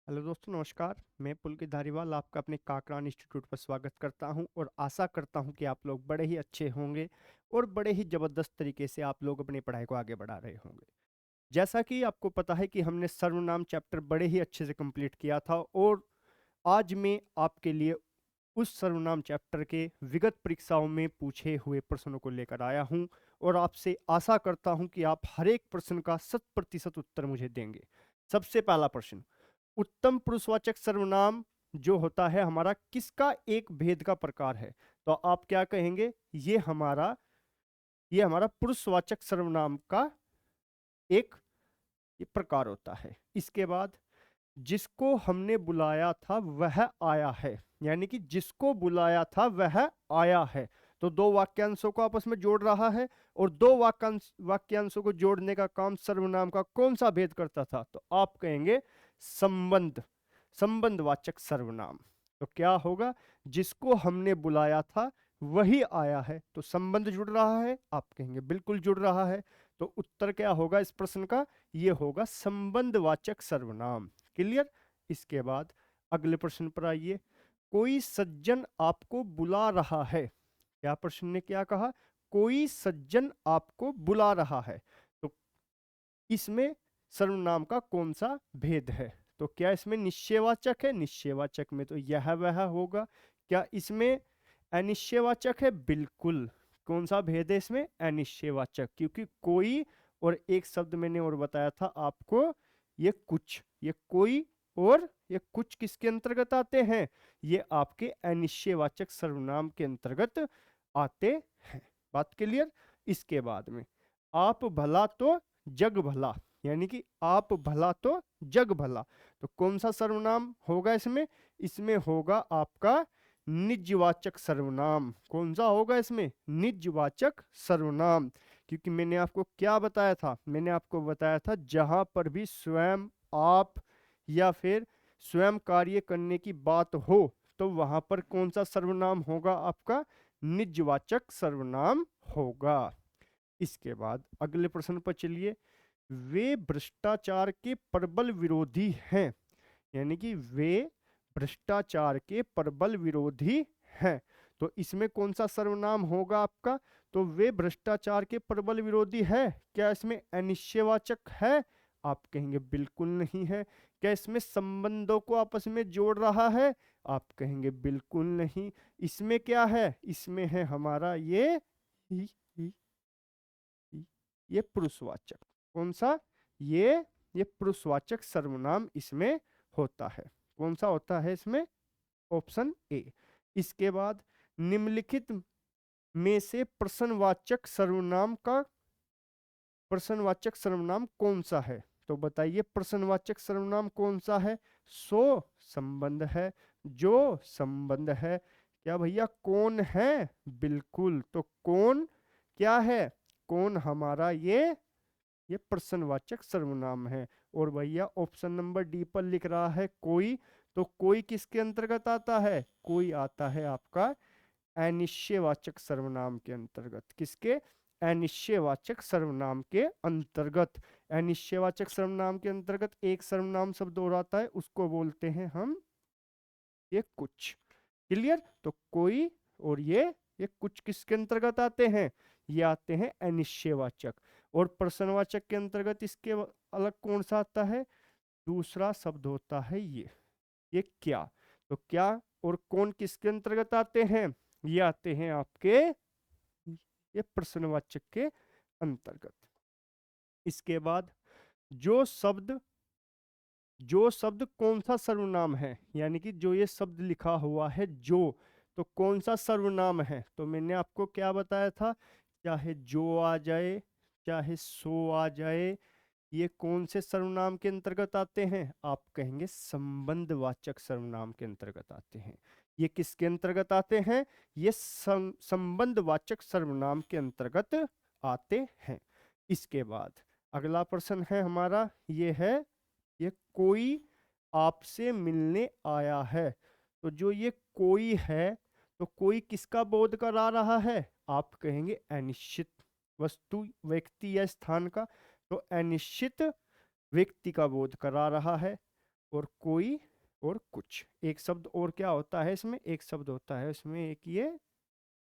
Hello दोस्तों, नमस्कार। मैं पुलकित धारीवाल आपका अपने काकरान इंस्टीट्यूट पर स्वागत करता हूं और आशा करता हूं कि आप लोग बड़े ही अच्छे होंगे और बड़े ही ज़बरदस्त तरीके से आप लोग अपनी पढ़ाई को आगे बढ़ा रहे होंगे। जैसा कि आपको पता है कि हमने सर्वनाम चैप्टर बड़े ही अच्छे से कंप्लीट किया था और आज मैं आपके लिए उस सर्वनाम चैप्टर के विगत परीक्षाओं में पूछे हुए प्रश्नों को लेकर आया हूं और आपसे आशा करता हूं कि आप हर एक प्रश्न का 100% उत्तर मुझे देंगे। सबसे पहला प्रश्न, उत्तम पुरुषवाचक सर्वनाम जो होता है हमारा किसका एक भेद का प्रकार है? तो आप क्या कहेंगे? ये हमारा पुरुषवाचक सर्वनाम का एक ये प्रकार होता है। इसके बाद, जिसको हमने बुलाया था वह आया है, यानी कि जिसको बुलाया था वह आया है। तो दो वाक्यांशों को आपस में जोड़ रहा है और दो वाक्यांशों को जोड़ने का काम सर्वनाम का कौन सा भेद करता था? तो आप कहेंगे संबंध, संबंधवाचक सर्वनाम। तो क्या होगा? जिसको हमने बुलाया था वही आया है, तो संबंध जुड़ रहा है। आप कहेंगे बिल्कुल जुड़ रहा है। तो उत्तर क्या होगा इस प्रश्न का? ये होगा संबंधवाचक सर्वनाम। क्लियर? इसके बाद अगले प्रश्न पर आइए। कोई सज्जन आपको बुला रहा है। क्या प्रश्न ने क्या कहा? कोई सज्जन आपको बुला रहा है। तो इसमें सर्वनाम का कौन सा भेद है? तो क्या इसमें निश्चयवाचक है? निश्चयवाचक में तो यह वह होगा। क्या इसमें अनिश्चयवाचक है? बिल्कुल। कौन सा भेद है इसमें? अनिश्चयवाचक। क्योंकि कोई और एक शब्द मैंने और बताया था आपको, ये कुछ, ये कोई और ये कुछ किसके अंतर्गत आते हैं? ये आपके अनिश्चयवाचक सर्वनाम के अंतर्गत आते हैं। बात क्लियर? इसके बाद में, आप भला तो जग भला, यानी कि आप भला तो जग भला। तो कौन सा सर्वनाम होगा इसमें? इसमें होगा आपका निजवाचक सर्वनाम। कौन सा होगा इसमें? निजवाचक सर्वनाम। क्योंकि मैंने आपको क्या बताया था? मैंने आपको बताया था जहां पर भी स्वयं, आप या फिर स्वयं कार्य करने की बात हो तो वहां पर कौन सा सर्वनाम होगा? आपका निजवाचक सर्वनाम होगा। इसके बाद अगले प्रश्न पर चलिए। वे भ्रष्टाचार के प्रबल विरोधी हैं, यानी कि वे भ्रष्टाचार के प्रबल विरोधी हैं। तो इसमें कौन सा सर्वनाम होगा आपका? तो वे भ्रष्टाचार के प्रबल विरोधी है। क्या इसमें अनिश्चयवाचक है? आप कहेंगे बिल्कुल नहीं है। क्या इसमें संबंधों को आपस में जोड़ रहा है? आप कहेंगे बिल्कुल नहीं। इसमें क्या है? इसमें है हमारा ये पुरुषवाचक। कौन सा? ये पुरुषवाचक सर्वनाम इसमें होता है। कौन सा होता है इसमें? Option A. इसके बाद, निम्नलिखित में से प्रश्नवाचक सर्वनाम कौन सा है? तो बताइए, प्रश्नवाचक सर्वनाम कौन सा है? सो संबंध है, जो संबंध है। क्या भैया कौन है? बिल्कुल। तो कौन क्या है? कौन हमारा ये प्रश्नवाचक सर्वनाम है। और भैया ऑप्शन नंबर डी पर लिख रहा है कोई। तो कोई किसके अंतर्गत आता है? कोई आता है आपका अनिश्चयवाचक सर्वनाम के अंतर्गत। किसके? अनिश्चयवाचक सर्वनाम के अंतर्गत। अनिश्चयवाचक सर्वनाम के अंतर्गत एक सर्वनाम शब्द और आता है, उसको बोलते हैं हम ये कुछ। क्लियर? तो कोई और ये कुछ किसके अंतर्गत आते हैं? ये आते हैं अनिश्चयवाचक। और प्रश्नवाचक के अंतर्गत इसके अलग कौन सा आता है? दूसरा शब्द होता है ये क्या। तो क्या और कौन किसके अंतर्गत आते हैं? ये आते हैं आपके ये प्रश्नवाचक के अंतर्गत। इसके बाद, जो शब्द जो शब्द कौन सा सर्वनाम है, यानी कि जो ये शब्द लिखा हुआ है जो, तो कौन सा सर्वनाम है? तो मैंने आपको क्या बताया था? चाहे जो आ जाए चाहे सो आ जाए, ये कौन से सर्वनाम के अंतर्गत आते हैं? आप कहेंगे संबंधवाचक सर्वनाम के अंतर्गत आते हैं। ये किसके अंतर्गत आते हैं? ये संबंधवाचक सर्वनाम के अंतर्गत आते हैं। इसके बाद अगला प्रश्न है हमारा, ये है ये कोई आपसे मिलने आया है। तो जो ये कोई है, तो कोई किसका बोध करा रहा है? आप कहेंगे अनिश्चित वस्तु, व्यक्ति या स्थान का। तो अनिश्चित व्यक्ति का बोध करा रहा है। और कोई और कुछ। एक शब्द और क्या होता है इसमें, एक शब्द होता है इसमें एक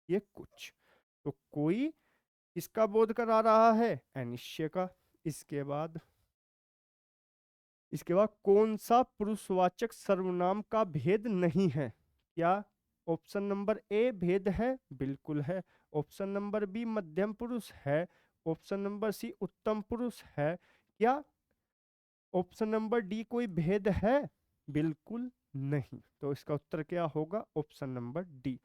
ये कुछ। तो कोई किसका बोध करा रहा है, अनिश्चय का। इसके बाद कौन सा पुरुषवाचक सर्वनाम का भेद नहीं है, क्या ऑप्शन नंबर ए भेद है, बिल्कुल है। ऑप्शन नंबर बी मध्यम पुरुष है। ऑप्शन नंबर सी उत्तम पुरुष है। क्या ऑप्शन नंबर डी कोई भेद है, बिल्कुल नहीं। तो इसका उत्तर क्या होगा, ऑप्शन नंबर डी,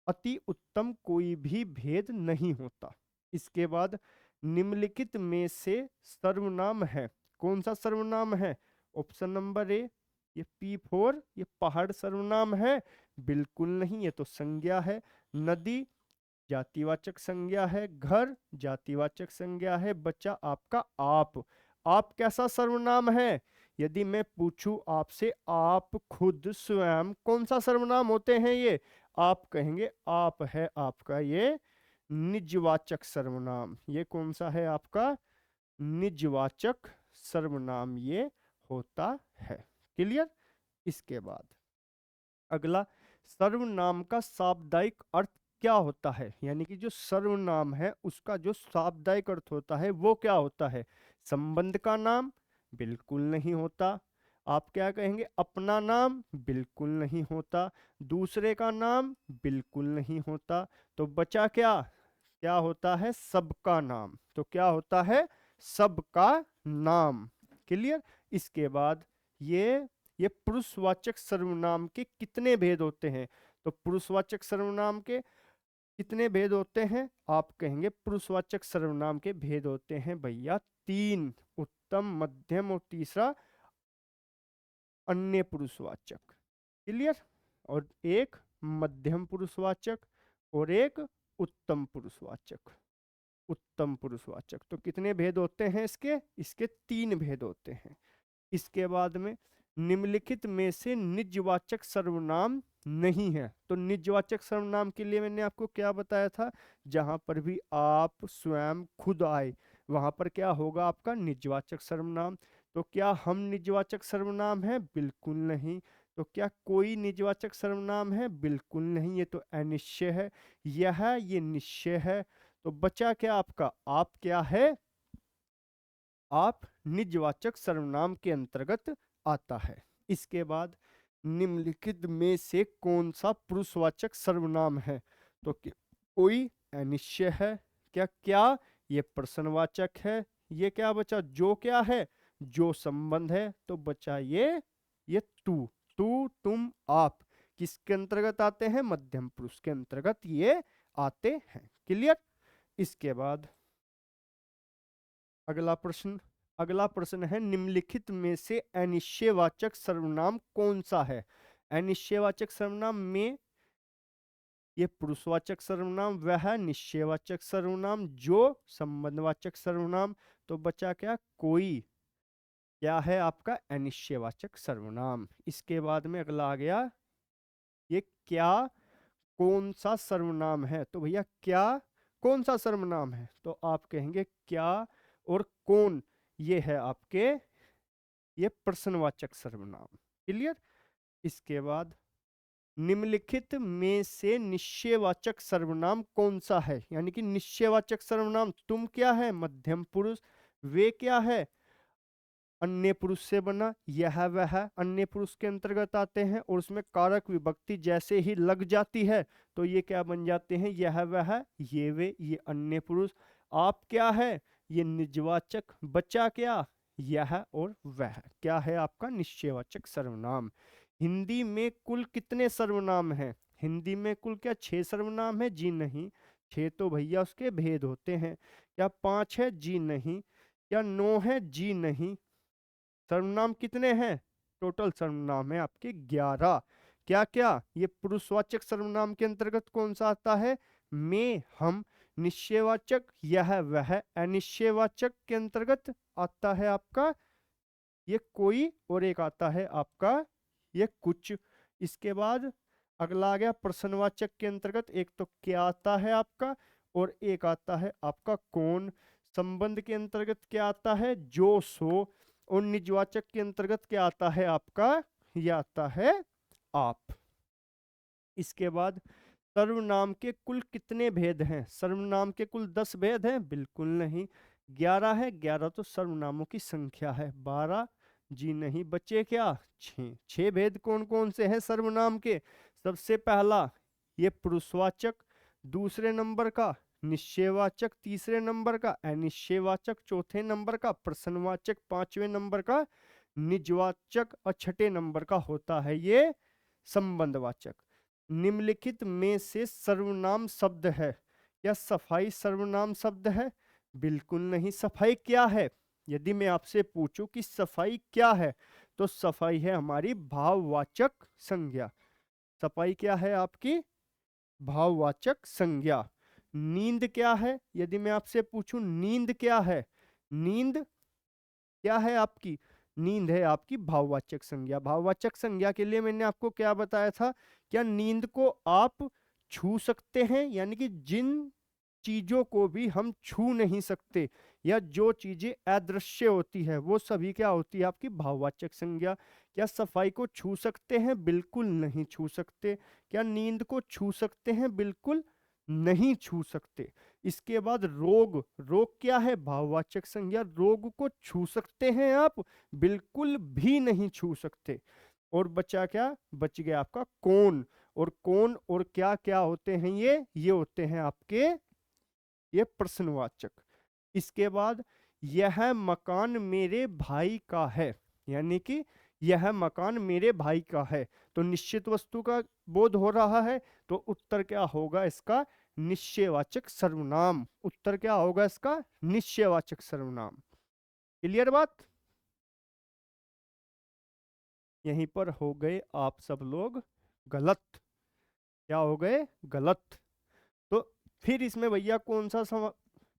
अति उत्तम कोई भी भेद नहीं होता। इसके बाद निम्नलिखित में से सर्वनाम है, कौन सा सर्वनाम है, ऑप्शन नंबर ए ये P4 ये पहाड़ सर्वनाम है, बिल्कुल नहीं, ये तो संज्ञा है। नदी जातिवाचक संज्ञा है, घर जातिवाचक संज्ञा है। बच्चा आपका आप कैसा सर्वनाम है, यदि मैं पूछूं आपसे आप खुद स्वयं कौन सा सर्वनाम होते हैं ये, आप कहेंगे आप है आपका ये निजवाचक सर्वनाम। ये कौन सा है आपका निजवाचक सर्वनाम ये होता है। क्लियर। इसके बाद अगला, सर्वनाम का शाब्दिक अर्थ क्या होता है, यानी कि जो सर्वनाम है उसका जो शाब्दिक अर्थ होता है वो क्या होता है, संबंध का नाम, बिल्कुल नहीं होता। आप क्या कहेंगे, अपना नाम, बिल्कुल नहीं होता। दूसरे का नाम, बिल्कुल नहीं होता। तो बचा क्या, क्या होता है, सबका नाम। तो क्या होता है, सबका नाम। क्लियर। इसके बाद ये पुरुषवाचक सर्वनाम के कितने भेद होते हैं, तो पुरुषवाचक सर्वनाम के कितने भेद होते हैं, आप कहेंगे पुरुषवाचक सर्वनाम के भेद होते हैं भैया 3, उत्तम मध्यम और तीसरा अन्य पुरुषवाचक। क्लियर। और एक मध्यम पुरुषवाचक और एक उत्तम पुरुषवाचक। उत्तम पुरुषवाचक तो कितने भेद होते हैं इसके 3 भेद होते हैं। इसके बाद में निम्नलिखित में से निजवाचक सर्वनाम नहीं है। तो निजवाचक सर्वनाम के लिए मैंने आपको क्या बताया था, जहां पर भी आप स्वयं खुद आए वहां पर क्या होगा आपका निजवाचक सर्वनाम। तो क्या हम निजवाचक सर्वनाम है, बिल्कुल नहीं। तो क्या कोई निजवाचक सर्वनाम है, बिल्कुल नहीं, ये तो अनिश्चय है। ये निश्चय है। तो बचा क्या आपका, आप क्या है, आप निजवाचक सर्वनाम के अंतर्गत आता है। इसके बाद निम्नलिखित में से कौन सा पुरुषवाचक सर्वनाम है, तो कोई अनिश्चय है, क्या ये प्रश्नवाचक है, ये क्या बचा, जो क्या है, जो संबंध है। तो बचा ये तू, तुम आप किसके अंतर्गत आते हैं, मध्यम पुरुष के अंतर्गत ये आते हैं। क्लियर। इसके बाद अगला प्रश्न है, निम्नलिखित में से अनिश्चयवाचक सर्वनाम कौन सा है। अनिश्चयवाचक सर्वनाम में ये पुरुषवाचक सर्वनाम, वह निश्चयवाचक सर्वनाम, जो संबंधवाचक सर्वनाम। तो बचा क्या, कोई क्या है आपका अनिश्चयवाचक सर्वनाम। इसके बाद में अगला आ गया, ये क्या कौन सा सर्वनाम है। तो भैया क्या कौन सा सर्वनाम है, तो आप कहेंगे क्या और कौन ये है आपके ये प्रश्नवाचक सर्वनाम। क्लियर। इसके बाद निम्नलिखित में से निश्चयवाचक सर्वनाम कौन सा है, यानी कि निश्चयवाचक सर्वनाम तुम क्या है, मध्यम पुरुष, वे क्या है, अन्य पुरुष से बना, यह वह अन्य पुरुष के अंतर्गत आते हैं और उसमें कारक विभक्ति जैसे ही लग जाती है तो ये क्या बन जाते हैं, यह वह, ये वे, ये अन्य पुरुष। आप क्या है, ये निजवाचक। बचा क्या, यह और वह, क्या है आपका निश्चयवाचक सर्वनाम। हिंदी में कुल कितने सर्वनाम हैं, हिंदी में कुल क्या 6 सर्वनाम है, जी नहीं। 6 तो भैया उसके भेद होते हैं। क्या 5 है, जी नहीं। क्या 9 है, जी नहीं। सर्वनाम कितने हैं, टोटल सर्वनाम है आपके 11। क्या क्या, ये पुरुषवाचक सर्वनाम के अंतर्गत कौन सा आता है, मैं, हम। निश्चयवाचक यह वह, अनिश्चयवाचक के अंतर्गत आता है आपका ये कोई, और एक आता है आपका ये कुछ। इसके बाद अगला आ गया प्रश्नवाचक के अंतर्गत, एक तो क्या आता है आपका और एक आता है आपका कौन। संबंध के अंतर्गत क्या आता है, जो सो। और निजवाचक के अंतर्गत क्या आता है आपका, ये आता है आप। इसके बाद सर्वनाम के कुल कितने भेद हैं? सर्वनाम के कुल 10 भेद हैं? बिल्कुल नहीं, 11 है। 11 तो सर्वनामों की संख्या है। 12 जी नहीं, बचे क्या? 6। 6 भेद कौन कौन से हैं सर्वनाम के? सबसे पहला ये पुरुषवाचक, दूसरे नंबर का निश्चयवाचक, तीसरे नंबर का अनिश्चयवाचक, चौथे नंबर का प्रश्नवाचक, पांचवें नंबर का निजवाचक और छठे नंबर का होता है ये संबंधवाचक। निम्नलिखित में से सर्वनाम शब्द है? क्या सफाई सर्वनाम शब्द है? बिल्कुल नहीं। सफाई क्या है? यदि मैं आपसे पूछूं कि सफाई क्या है, तो सफाई है हमारी भाववाचक संज्ञा। सफाई क्या है आपकी? भाववाचक संज्ञा। नींद क्या है? यदि मैं आपसे पूछूं नींद क्या है, नींद क्या है आपकी? नींद है आपकी भाववाचक संज्ञा। भाववाचक संज्ञा के लिए मैंने आपको क्या बताया था? क्या नींद को आप छू सकते हैं? यानी कि जिन चीजों को भी हम छू नहीं सकते या जो चीजें अदृश्य होती है वो सभी क्या होती है आपकी भाववाचक संज्ञा। क्या सफाई को छू सकते हैं? बिल्कुल नहीं छू सकते। क्या नींद को छू सकते हैं? बिल्कुल नहीं छू सकते। इसके बाद रोग, रोग क्या है? भाववाचक संज्ञा। रोग को छू सकते हैं आप? बिल्कुल भी नहीं छू सकते। और बचा क्या? बच गया आपका कौन। और कौन और क्या क्या होते हैं ये होते हैं आपके ये प्रश्नवाचक। इसके बाद यह मकान मेरे भाई का है, यानी कि यह मकान मेरे भाई का है, तो निश्चित वस्तु का बोध हो रहा है, तो उत्तर क्या होगा इसका? निश्चयवाचक सर्वनाम। उत्तर क्या होगा इसका? निश्चयवाचक सर्वनाम। क्लियर बात? यहीं पर हो गए आप सब लोग गलत। क्या हो गए? गलत। तो फिर इसमें भैया कौन सा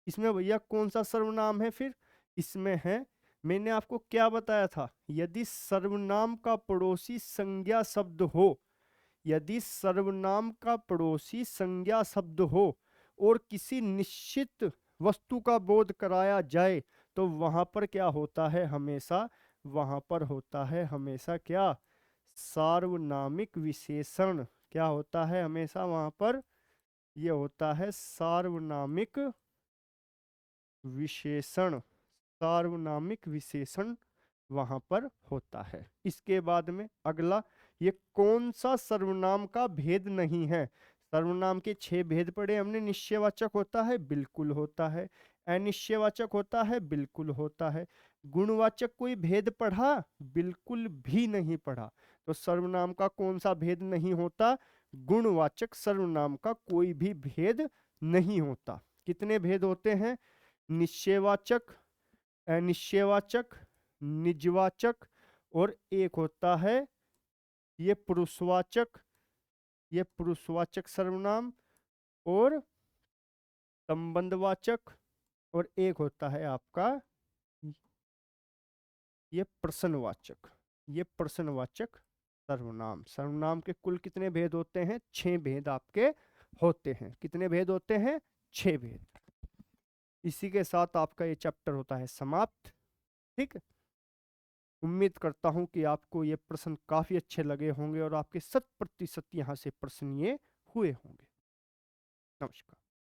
इसमें भैया कौन सा सर्वनाम है? फिर इसमें है, मैंने आपको क्या बताया था? यदि सर्वनाम का पड़ोसी संज्ञा शब्द हो, यदि सर्वनाम का पड़ोसी संज्ञा शब्द हो और किसी निश्चित वस्तु का बोध कराया जाए, तो वहां पर क्या होता है हमेशा? वहां पर होता है हमेशा क्या? सार्वनामिक विशेषण। क्या होता है हमेशा वहां पर? ये होता है सार्वनामिक विशेषण। सार्वनामिक विशेषण वहां पर होता है। इसके बाद में अगला, ये कौन सा सर्वनाम का भेद नहीं है? सर्वनाम के 6 भेद पढ़े हमने। निश्चयवाचक होता है? बिल्कुल होता है। अनिश्चयवाचक होता है? बिल्कुल होता है। गुणवाचक कोई भेद पढ़ा? बिल्कुल भी नहीं पढ़ा। तो सर्वनाम का कौन सा भेद नहीं होता? गुणवाचक सर्वनाम का कोई भी भेद नहीं होता। कितने भेद होते हैं? निश्चयवाचक, अनिश्चयवाचक, निजवाचक, और एक होता है ये पुरुषवाचक, ये पुरुषवाचक सर्वनाम, और संबंधवाचक, और एक होता है आपका ये प्रश्नवाचक। ये प्रश्नवाचक सर्वनाम। सर्वनाम के कुल कितने भेद होते हैं? 6 भेद आपके होते हैं। कितने भेद होते हैं? 6 भेद। इसी के साथ आपका ये चैप्टर होता है समाप्त। ठीक है, उम्मीद करता हूं कि आपको ये प्रश्न काफी अच्छे लगे होंगे और आपके 100% यहाँ से प्रश्न ये हुए होंगे। नमस्कार।